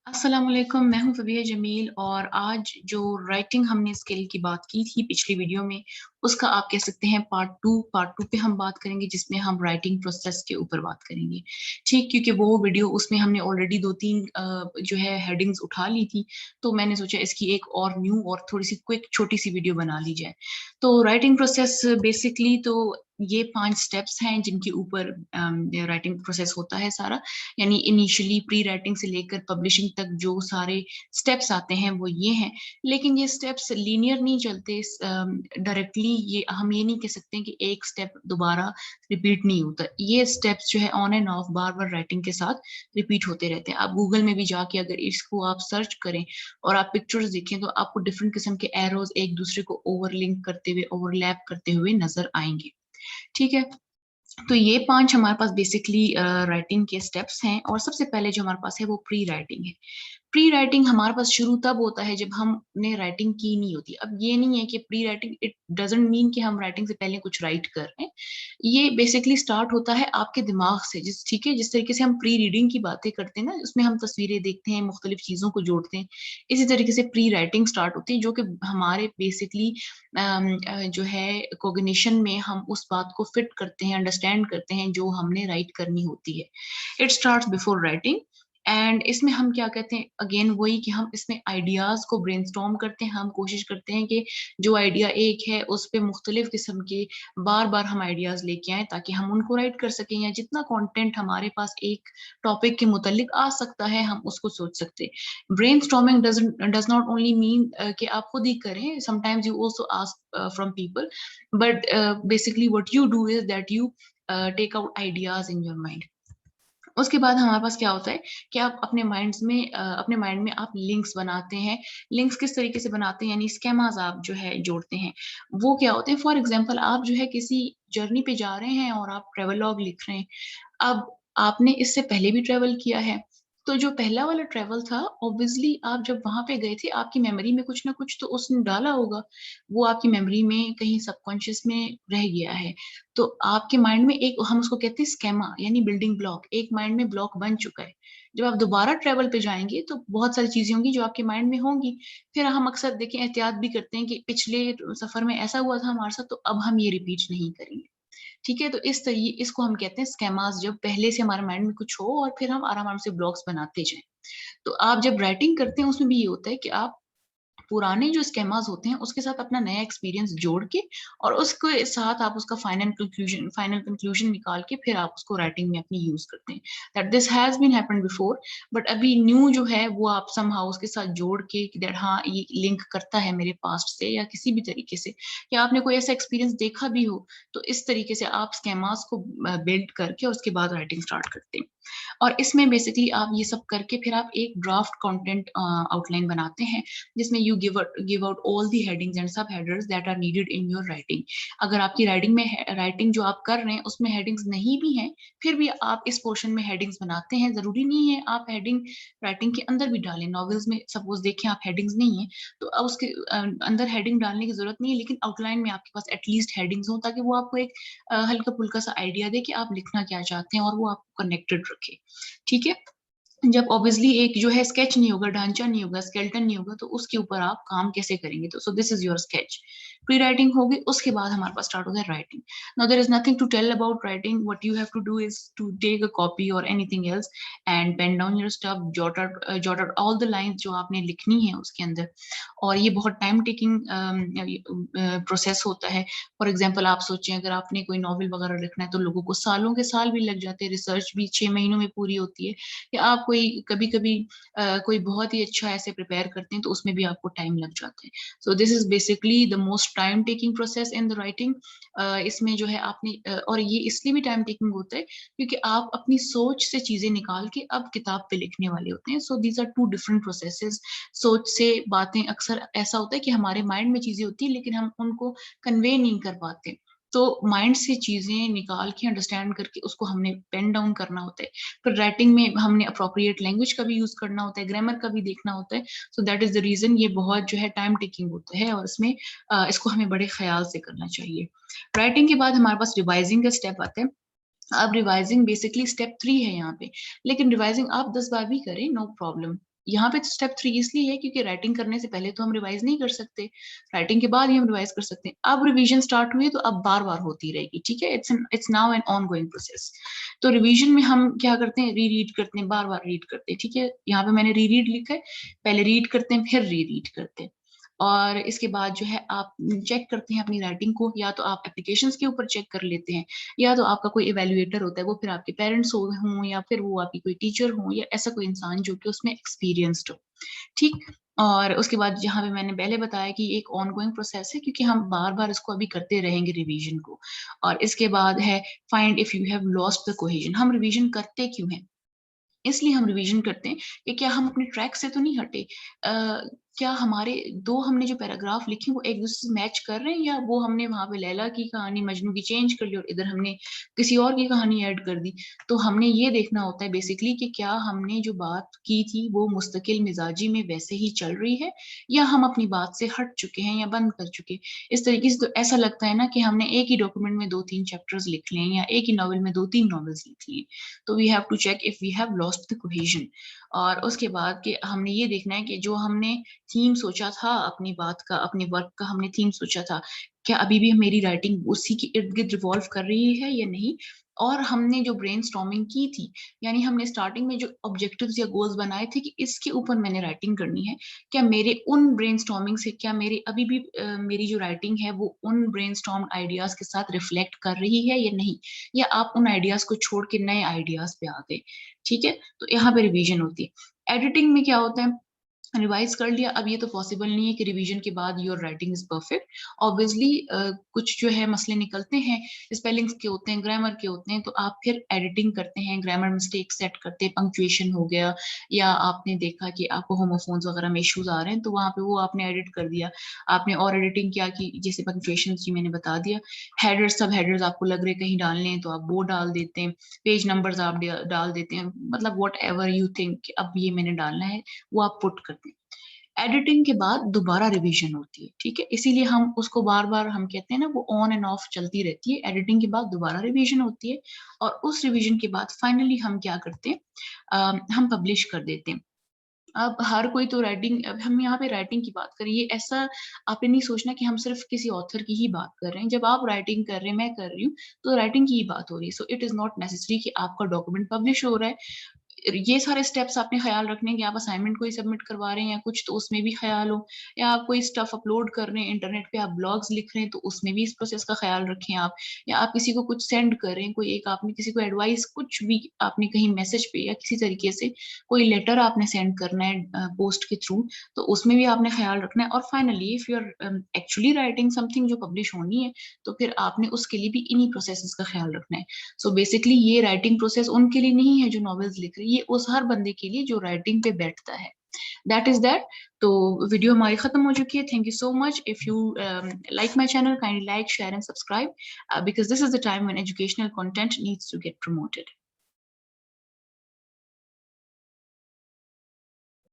अस्सलाम वालेकुम, मैं हूँ फ़बिया जमील और आज जो राइटिंग हमने स्किल की बात की थी पिछली वीडियो में, उसका आप कह सकते हैं पार्ट 2 पे हम बात करेंगे जिसमें हम राइटिंग प्रोसेस के ऊपर बात करेंगे। ठीक, क्योंकि वो वीडियो उसमें हमने ऑलरेडी 2-3 जो है हेडिंग्स उठा ली थी, तो मैंने सोचा इसकी एक और न्यू और थोड़ी-सी क्विक छोटी-सी वीडियो बना ली जाए। तो राइटिंग प्रोसेस बेसिकली तो ये 5 स्टेप्स हैं जिनके ऊपर राइटिंग प्रोसेस होता है सारा। यानी इनिशियली प्री राइटिंग से लेकर पब्लिशिंग तक जो सारे स्टेप्स आते हैं वो ये हैं। लेकिन ये स्टेप्स लीनियर नहीं चलते डायरेक्टली ये हम ये नहीं कह सकते कि एक स्टेप दोबारा रिपीट नहीं होता। ये स्टेप्स जो है ऑन एंड ऑफ बार-बार राइटिंग के साथ रिपीट होते रहते हैं। आप गूगल में भी जाके अगर इसको आप सर्च करें और आप पिक्चर्स देखें तो आपको डिफरेंट किस्म के एरोज़ एक दूसरे को ओवरलिंक करते हुए, ओवरलैप करते हुए नज़र आएँगे। ठीक है? तो ये 5 हमारे पास बेसिकली राइटिंग के स्टेप्स हैं और सबसे पहले जो हमारे पास है वो प्री राइटिंग है। प्री राइटिंग हमारे पास शुरू तब होता है जब हमने राइटिंग की नहीं होती। अब ये नहीं है कि pre writing it doesn't mean कि हम राइटिंग से पहले कुछ राइट कर रहे हैं। ये बेसिकली स्टार्ट होता है आपके दिमाग से ठीक है? जिस तरीके से हम प्री रीडिंग की बातें करते हैं ना, उसमें हम तस्वीरें देखते हैं, मुख्तलिफ चीज़ों को जोड़ते हैं। इसी तरीके से प्री राइटिंग स्टार्ट होती है जो कि हमारे बेसिकली जो है कॉग्निशन में हम उस बात को फिट करते हैं, अंडरस्टैंड करते हैं जो हमने राइट करनी होती है। It starts before writing and इसमें हम क्या कहते हैं अगेन वही कि हम इसमें आइडियाज़ को ब्रेनस्टॉर्म करते हैं, हम कोशिश करते हैं कि जो आइडिया एक है उस पे मुख्तलिफ किस्म के बार-बार हम आइडियाज़ लेके आएँ ताकि हम उनको राइट कर सकें या जितना कंटेंट हमारे पास एक टॉपिक के मुताल्लिक आ सकता है, हम उसको सोच सकते हैं। Brainstorming does not only mean कि आप खुद ही करें, sometimes you also ask from people but basically what you do is that you take out ideas in your mind. उसके बाद हमारे पास क्या होता है कि आप अपने माइंड में आप लिंक्स बनाते हैं। लिंक्स किस तरीके से बनाते हैं यानी स्केमास आप जो है जोड़ते हैं। वो क्या होते हैं फॉर एग्ज़ाम्पल आप जो है किसी जर्नी पे जा रहे हैं और आप ट्रैवलॉग लिख रहे हैं। अब आपने इससे पहले भी ट्रैवल किया है, तो जो पहला वाला ट्रैवल था ऑब्वियसली आप जब वहाँ पे गए थे आपकी मेमोरी में कुछ न कुछ तो उसने डाला होगा। वो आपकी मेमोरी में कहीं सबकॉन्शियस में रह गया है। तो आपके माइंड में एक हम उसको कहते हैं स्केमा यानी बिल्डिंग ब्लॉक, एक माइंड में ब्लॉक बन चुका है। जब आप दोबारा ट्रैवल पे जाएँगे तो बहुत सारी चीज़ें होंगी जो आपके माइंड में होंगी। फिर हम अक्सर देखिए एहतियात भी करते हैं कि पिछले सफ़र में ऐसा हुआ था हमारे साथ तो अब हम ये रिपीट नहीं करेंगे। ठीक है? तो इसको हम कहते हैं स्केमास जब पहले से हमारे माइंड में कुछ हो और फिर हम आराम-आराम से ब्लॉक्स बनाते जाएँ। तो आप जब राइटिंग करते हैं उसमें भी ये होता है कि आप पुराने जो स्केमास होते हैं उसके साथ अपना नया एक्सपीरियंस जोड़ के और उसके साथ आप उसका फाइनल कंक्लूजन निकाल के फिर आप उसको राइटिंग में अपनी यूज़ करते हैं। That this has been happened before but अभी न्यू जो है वो आप समहाउ उसके साथ जोड़ के कि दैट हाँ, ये लिंक करता है मेरे पास्ट से या किसी भी तरीके से या आपने कोई ऐसा एक्सपीरियंस देखा भी हो, तो इस तरीके से आप स्केमास को बिल्ड करके उसके बाद राइटिंग स्टार्ट करते हैं। और इसमें बेसिकली आप ये सब करके फिर आप एक ड्राफ्ट कंटेंट आउटलाइन बनाते हैं जिसमें you give out all the headings and sub headers that are needed in your writing. अगर आपकी राइटिंग जो आप कर रहे हैं उसमें हेडिंग्स नहीं भी हैं, फिर भी आप इस पोर्शन में हेडिंग्स बनाते हैं। ज़रूरी नहीं है आप हेडिंग राइटिंग के अंदर भी डालें। नॉवेल्स में सपोज़ देखें आप हेडिंग्स नहीं है, तो उसके अंदर हेडिंग डालने की ज़रूरत नहीं है लेकिन आउटलाइन में आपके पास एटलीस्ट हेडिंग्स हों ताकि वो आपको एक हल्का-फुल्का सा आइडिया दे कि आप लिखना क्या चाहते हैं और वो आपको कनेक्टेड रखे। ठीक है? जब ऑब्वियसली एक जो है स्केच नहीं होगा, ढांचा नहीं होगा, स्केलेटन नहीं होगा, तो उसके ऊपर आप काम कैसे करेंगे? तो so this is your sketch. Prewriting होगी, उसके बाद हमारे पास स्टार्ट होता है writing. Now there is nothing to tell about writing, what you have to do is to take a copy और anything else and pen down your stuff, jot out all the lines जो आपने लिखनी है उसके अंदर। और ये बहुत टाइम टेकिंग प्रोसेस होता है। फॉर एग्ज़ाम्पल आप सोचें अगर आपने कोई नॉवल वगैरह लिखना है, तो लोगों को सालों के साल भी लग जाते हैं, रिसर्च भी 6 महीनों में पूरी होती है। या आप कोई कभी-कभी कोई बहुत ही अच्छा ऐसे प्रिपेयर करते हैं तो उसमें भी आपको टाइम लग जाता है। सो this is basically the most time taking process in the writing. इसमें जो है और ये इसलिए भी टाइम टेकिंग होता है क्योंकि आप अपनी सोच से चीज़ें निकाल के अब किताब पे लिखने वाले होते हैं। सो दीज़ आर 2 डिफरेंट प्रोसेसेस। सोच से बातें अक्सर ऐसा होता है कि हमारे माइंड में चीज़ें होती हैं लेकिन हम उनको कन्वे नहीं कर पाते। तो माइंड से चीज़ें निकाल के अंडरस्टैंड करके उसको हमने पेन डाउन करना होता है। फिर राइटिंग में हमने एप्रोप्रिएट लैंग्वेज का भी यूज़ करना होता है, ग्रामर का भी देखना होता है। So that is the reason ये बहुत जो है टाइम टेकिंग होता है और इसमें इसको हमें बड़े ख़्याल से करना चाहिए। राइटिंग के बाद हमारे पास रिवाइज़िंग का स्टेप आता है। अब रिवाइज़िंग बेसिकली स्टेप 3 है यहाँ पे, लेकिन रिवाइज़िंग आप 10 बार भी करें, नो प्रॉब्लम। यहाँ पे स्टेप 3 इसलिए है क्योंकि राइटिंग करने से पहले तो हम रिवाइज नहीं कर सकते, राइटिंग के बाद ही हम रिवाइज कर सकते हैं। अब रिवीजन स्टार्ट हुई तो अब बार-बार होती रहेगी, ठीक है? It's now an ongoing process. तो रिवीजन में हम क्या करते हैं, रीरीड करते हैं, बार-बार रीड करते हैं, ठीक है? यहाँ पे मैंने रीरीड लिखा है, पहले रीड करते हैं, फिर रीरीड करते हैं। और इसके बाद जो है आप चेक करते हैं अपनी राइटिंग को, या तो आप एप्लीकेशंस के ऊपर चेक कर लेते हैं, या तो आपका कोई इवैल्यूएटर होता है, वो फिर आपके पेरेंट्स हों या फिर वो आपकी कोई टीचर हो या ऐसा कोई इंसान जो कि उसमें एक्सपीरियंस्ड हो, ठीक? और उसके बाद जहाँ पे मैंने पहले बताया कि एक ऑनगोइंग प्रोसेस है क्योंकि हम बार-बार इसको अभी करते रहेंगे रिवीजन को। और इसके बाद है find if you have lost the cohesion. हम रिवीजन करते क्यों हैं? इसलिए हम रिवीजन करते हैं कि क्या हम अपने ट्रैक से तो नहीं हटे, क्या हमारे दो हमने जो पैराग्राफ लिखे वो एक दूसरे से मैच कर रहे हैं, या वो हमने वहां पे लैला की कहानी मजनू की चेंज कर ली और इधर हमने किसी और की कहानी ऐड कर दी। तो हमने ये देखना होता है बेसिकली कि क्या हमने जो बात की थी वो मुस्तकिल मिजाजी में वैसे ही चल रही है, या हम अपनी बात से हट चुके हैं या बंद कर चुके हैं। इस तरीके से तो ऐसा लगता है ना कि हमने एक ही डॉक्यूमेंट में 2-3 चैप्टर्स लिख लिए हैं या एक ही नॉवल में 2-3 नॉवेल्स लिख लिए। तो we have to check if we have lost the cohesion. और उसके बाद कि हमने ये देखना है कि जो हमने थीम सोचा था अपनी बात का, अपने वर्क का हमने थीम सोचा था, क्या अभी भी मेरी राइटिंग उसी के इर्द-गिर्द रिवॉल्व कर रही है या नहीं? और हमने जो ब्रेनस्टॉर्मिंग की थी, यानी हमने स्टार्टिंग में जो ऑब्जेक्टिव्स या गोल्स बनाए थे कि इसके ऊपर मैंने राइटिंग करनी है, क्या मेरे उन ब्रेनस्टॉर्मिंग से क्या मेरे अभी भी मेरी जो राइटिंग है वो उन ब्रेनस्टॉर्म्ड आइडियाज़ के साथ रिफ्लेक्ट कर रही है या नहीं? या आप उन आइडियाज़ को छोड़ के नए आइडियाज़ पे आ गए, ठीक है? तो यहाँ पे रिवीजन होती है। एडिटिंग में क्या होता है, रिवाइज कर लिया, अब ये तो पॉसिबल नहीं है कि रिवीजन के बाद your writing is perfect. Obviously कुछ जो है मसले निकलते हैं, स्पेलिंग्स के होते हैं, ग्रामर के होते हैं, तो आप फिर एडिटिंग करते हैं, ग्रामर मिस्टेक सेट करते हैं, पंक्चुएशन हो गया, या आपने देखा कि आपको होमोफोन्स वगैरह में इश्यूज आ रहे हैं तो वहां पे वो आपने एडिट कर दिया। आपने और एडिटिंग क्या की, जैसे पंक्चुएशन जी मैंने बता दिया। हेडर्स, सब हेडर्स आपको लग रहे कहीं डालने हैं तो आप वो डाल देते हैं, पेज नंबर्स आप डाल देते हैं, मतलब वॉट एवर यू थिंक अब ये मैंने डालना है वो आप पुट करते हैं। एडिटिंग के बाद दोबारा रिवीजन होती है, ठीक है? इसीलिए हम उसको बार-बार हम कहते हैं ना वो ऑन एंड ऑफ चलती रहती है। एडिटिंग के बाद दोबारा रिवीजन होती है और उस रिवीजन के बाद फाइनली हम क्या करते हैं, हम पब्लिश कर देते हैं। अब हर कोई तो राइटिंग, अब हम यहाँ पे राइटिंग की बात करें, ये ऐसा आपने नहीं सोचना कि हम सिर्फ किसी ऑथर की ही बात कर रहे हैं। जब आप राइटिंग कर रहे हैं, मैं कर रही हूँ, तो राइटिंग की ही बात हो रही है। So it is not necessary कि आपका डॉक्यूमेंट पब्लिश हो रहा है। ये सारे स्टेप्स आपने ख्याल रखने हैं कि आप असाइनमेंट कोई सबमिट करवा रहे हैं या कुछ, तो उसमें भी ख्याल हो, या आप कोई स्टफ अपलोड कर रहे हैं इंटरनेट पे, आप ब्लॉग्स लिख रहे हैं तो उसमें भी इस प्रोसेस का ख्याल रखें आप, या आप किसी को कुछ सेंड कर रहे हैं, कोई एक आपने किसी को एडवाइस कुछ भी आपने कहीं मैसेज पे या किसी तरीके से कोई लेटर आपने सेंड करना है पोस्ट के थ्रू, तो उसमें भी आपने ख्याल रखना है। और finally if you are actually writing something जो पब्लिश होनी है, तो फिर आपने उसके लिए भी इन्हीं प्रोसेसेस का ख्याल रखना है। सो बेसिकली ये राइटिंग प्रोसेस उनके लिए नहीं है जो नॉवेल्स लिख रही है, ये उस हर बंदे के लिए जो राइटिंग पे बैठता है। That is that. तो वीडियो हमारी खत्म हो चुकी है। Thank you so much. If you like my channel, kindly like, share and subscribe, because this is the time when educational content needs to get promoted.